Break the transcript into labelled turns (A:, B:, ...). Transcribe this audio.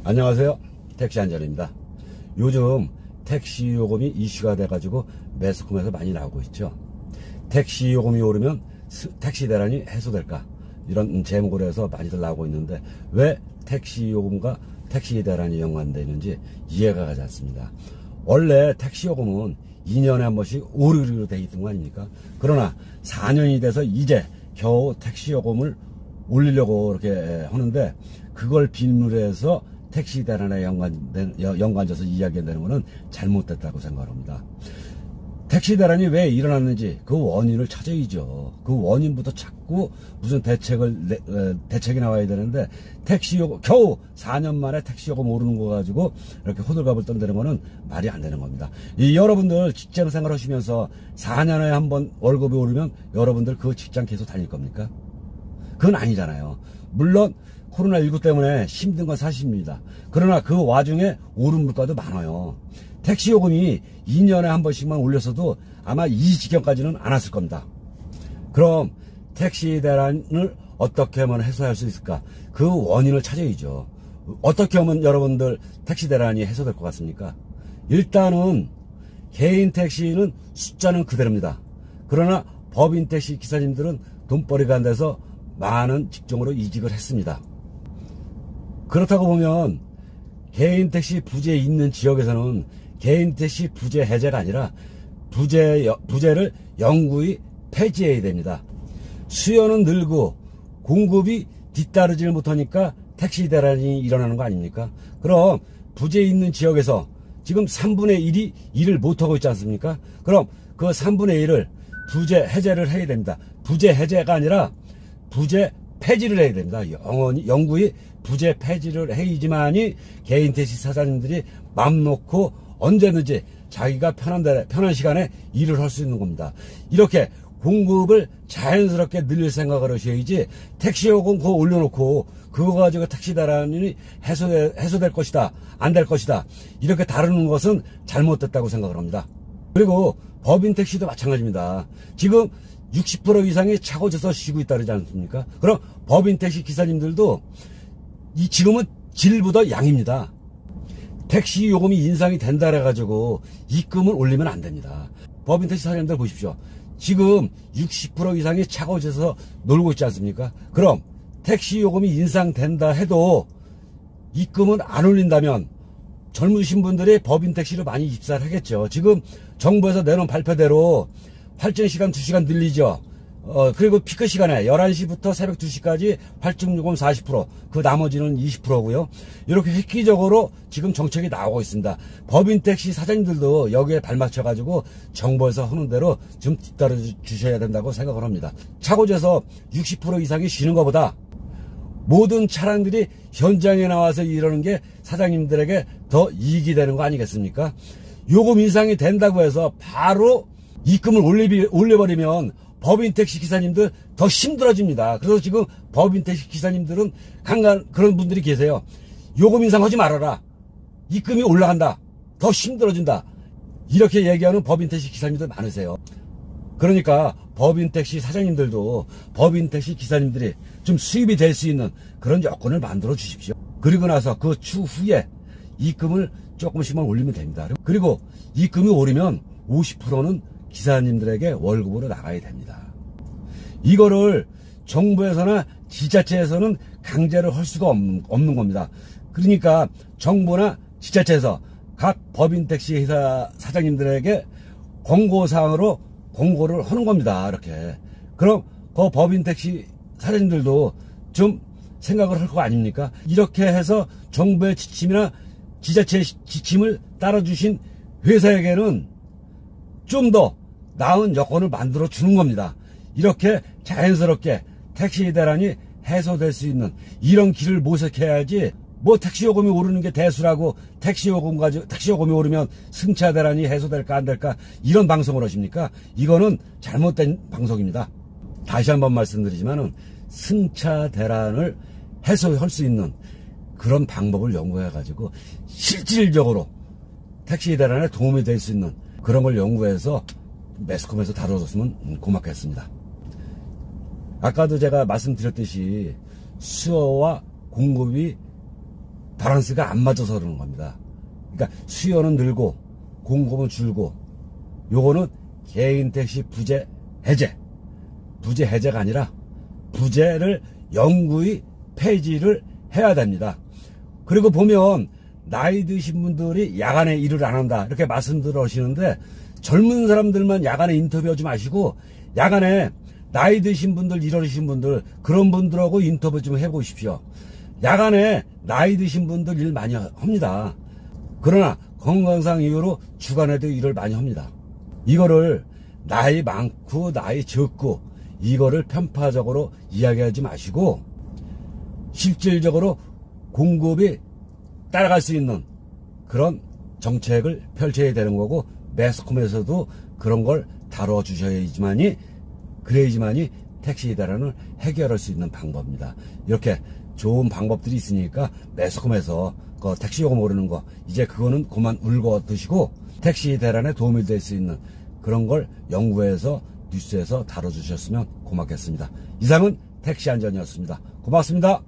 A: 안녕하세요, 택시 안전입니다. 요즘 택시 요금이 이슈가 돼가지고 매스컴에서 많이 나오고 있죠. 택시 요금이 오르면 택시 대란이 해소될까, 이런 제목으로 해서 많이들 나오고 있는데, 왜 택시 요금과 택시 대란이 연관되는지 이해가 가지 않습니다. 원래 택시 요금은 2년에 한 번씩 오르기로 돼 있던 거 아닙니까? 그러나 4년이 돼서 이제 겨우 택시 요금을 올리려고 이렇게 하는데, 그걸 빌미로 해서 택시 대란에 연관져서 이야기한다는 것은 잘못됐다고 생각합니다. 택시 대란이 왜 일어났는지 그 원인을 찾아야죠. 그 원인부터 찾고 무슨 대책이 나와야 되는데, 택시 요금, 겨우 4년 만에 택시 요금 오르는 거 가지고 이렇게 호들갑을 떤다는 거는 말이 안 되는 겁니다. 여러분들 직장 생활 하시면서 4년에 한 번 월급이 오르면 여러분들 그 직장 계속 다닐 겁니까? 그건 아니잖아요. 물론 코로나19 때문에 힘든 건 사실입니다. 그러나 그 와중에 오른 물가도 많아요. 택시 요금이 2년에 한 번씩만 올렸어도 아마 이 지경까지는 안 왔을 겁니다. 그럼 택시 대란을 어떻게 하면 해소할 수 있을까? 그 원인을 찾아야죠. 어떻게 하면 여러분들 택시 대란이 해소될 것 같습니까? 일단은 개인 택시는 숫자는 그대로입니다. 그러나 법인 택시 기사님들은 돈벌이가 안 돼서 많은 직종으로 이직을 했습니다. 그렇다고 보면 개인 택시 부재 있는 지역에서는 개인 택시 부재 해제가 아니라 부재를 영구히 폐지해야 됩니다. 수요는 늘고 공급이 뒤따르질 못하니까 택시 대란이 일어나는 거 아닙니까? 그럼 부재 있는 지역에서 지금 3분의 1이 일을 못하고 있지 않습니까? 그럼 그 3분의 1을 부재 해제를 해야 됩니다. 부재 해제가 아니라 부재 폐지를 해야 됩니다. 영구히 부재 폐지를 해야지만이 개인 택시 사장님들이 맘 놓고 언제든지 자기가 편한 시간에 일을 할 수 있는 겁니다. 이렇게 공급을 자연스럽게 늘릴 생각을 하셔야지, 택시 요금 그거 올려놓고 그거 가지고 택시 대란이 해소될 것이다, 안 될 것이다, 이렇게 다루는 것은 잘못됐다고 생각을 합니다. 그리고 법인 택시도 마찬가지입니다. 지금 60% 이상이 차고 져서 쉬고 있다 그러지 않습니까? 그럼 법인 택시 기사님들도 지금은 질보다 양입니다. 택시 요금이 인상이 된다 그래가지고 입금을 올리면 안 됩니다. 법인 택시 사장님들 보십시오. 지금 60% 이상이 차고 져서 놀고 있지 않습니까? 그럼 택시 요금이 인상된다 해도 입금은 안 올린다면 젊으신 분들이 법인 택시를 많이 입사를 하겠죠. 지금 정부에서 내놓은 발표대로 활전 시간 2시간 늘리죠. 그리고 피크 시간에 11시부터 새벽 2시까지 활증 요금 40%, 그 나머지는 20%고요. 이렇게 획기적으로 지금 정책이 나오고 있습니다. 법인 택시 사장님들도 여기에 발맞춰가지고 정부에서 하는 대로 좀 뒤따라 주셔야 된다고 생각을 합니다. 차고지에서 60% 이상이 쉬는 것보다 모든 차량들이 현장에 나와서 이러는 게 사장님들에게 더 이익이 되는 거 아니겠습니까? 요금 인상이 된다고 해서 바로 입금을 올려버리면 법인 택시 기사님들 더 힘들어집니다. 그래서 지금 법인 택시 기사님들은 그런 분들이 계세요. 요금 인상하지 말아라, 입금이 올라간다, 더 힘들어진다, 이렇게 얘기하는 법인 택시 기사님들 많으세요. 그러니까 법인 택시 사장님들도 법인 택시 기사님들이 좀 수입이 될 수 있는 그런 여건을 만들어 주십시오. 그리고 나서 그 추후에 입금을 조금씩만 올리면 됩니다. 그리고 입금이 오르면 50%는 기사님들에게 월급으로 나가야 됩니다. 이거를 정부에서나 지자체에서는 강제를 할 수가 없는 겁니다. 그러니까 정부나 지자체에서 각 법인 택시 회사 사장님들에게 권고사항으로 공고를 하는 겁니다. 이렇게. 그럼 그 법인 택시 사장님들도 좀 생각을 할 거 아닙니까? 이렇게 해서 정부의 지침이나 지자체의 지침을 따라주신 회사에게는 좀 더 나은 여건을 만들어 주는 겁니다. 이렇게 자연스럽게 택시 대란이 해소될 수 있는 이런 길을 모색해야지, 뭐 택시 요금이 오르는 게 대수라고 택시 요금이 오르면 승차 대란이 해소될까 안 될까, 이런 방송을 하십니까? 이거는 잘못된 방송입니다. 다시 한번 말씀드리지만은 승차 대란을 해소할 수 있는 그런 방법을 연구해 가지고 실질적으로 택시 대란에 도움이 될 수 있는 그런 걸 연구해서 매스컴에서 다뤄줬으면 고맙겠습니다. 아까도 제가 말씀드렸듯이 수요와 공급이 밸런스가 안 맞아서 그러는 겁니다. 그러니까 수요는 늘고 공급은 줄고, 요거는 개인 택시 부재 해제, 부재 해제가 아니라 부재를 영구히 폐지를 해야 됩니다. 그리고 보면 나이 드신 분들이 야간에 일을 안 한다 이렇게 말씀들 하시는데, 젊은 사람들만 야간에 인터뷰하지 마시고 야간에 나이 드신 분들, 일하신 분들, 그런 분들하고 인터뷰 좀 해보십시오. 야간에 나이 드신 분들 일 많이 합니다. 그러나 건강상 이유로 주간에도 일을 많이 합니다. 이거를 나이 많고 나이 적고 이거를 편파적으로 이야기하지 마시고, 실질적으로 공급이 따라갈 수 있는 그런 정책을 펼쳐야 되는 거고, 매스컴에서도 그런 걸 다뤄주셔야지만이, 그래야지만이 택시 대란을 해결할 수 있는 방법입니다. 이렇게 좋은 방법들이 있으니까 매스컴에서 그 택시 요금 오르는 거, 이제 그거는 그만 울고 드시고 택시 대란에 도움이 될 수 있는 그런 걸 연구해서 뉴스에서 다뤄주셨으면 고맙겠습니다. 이상은 택시 안전이었습니다. 고맙습니다.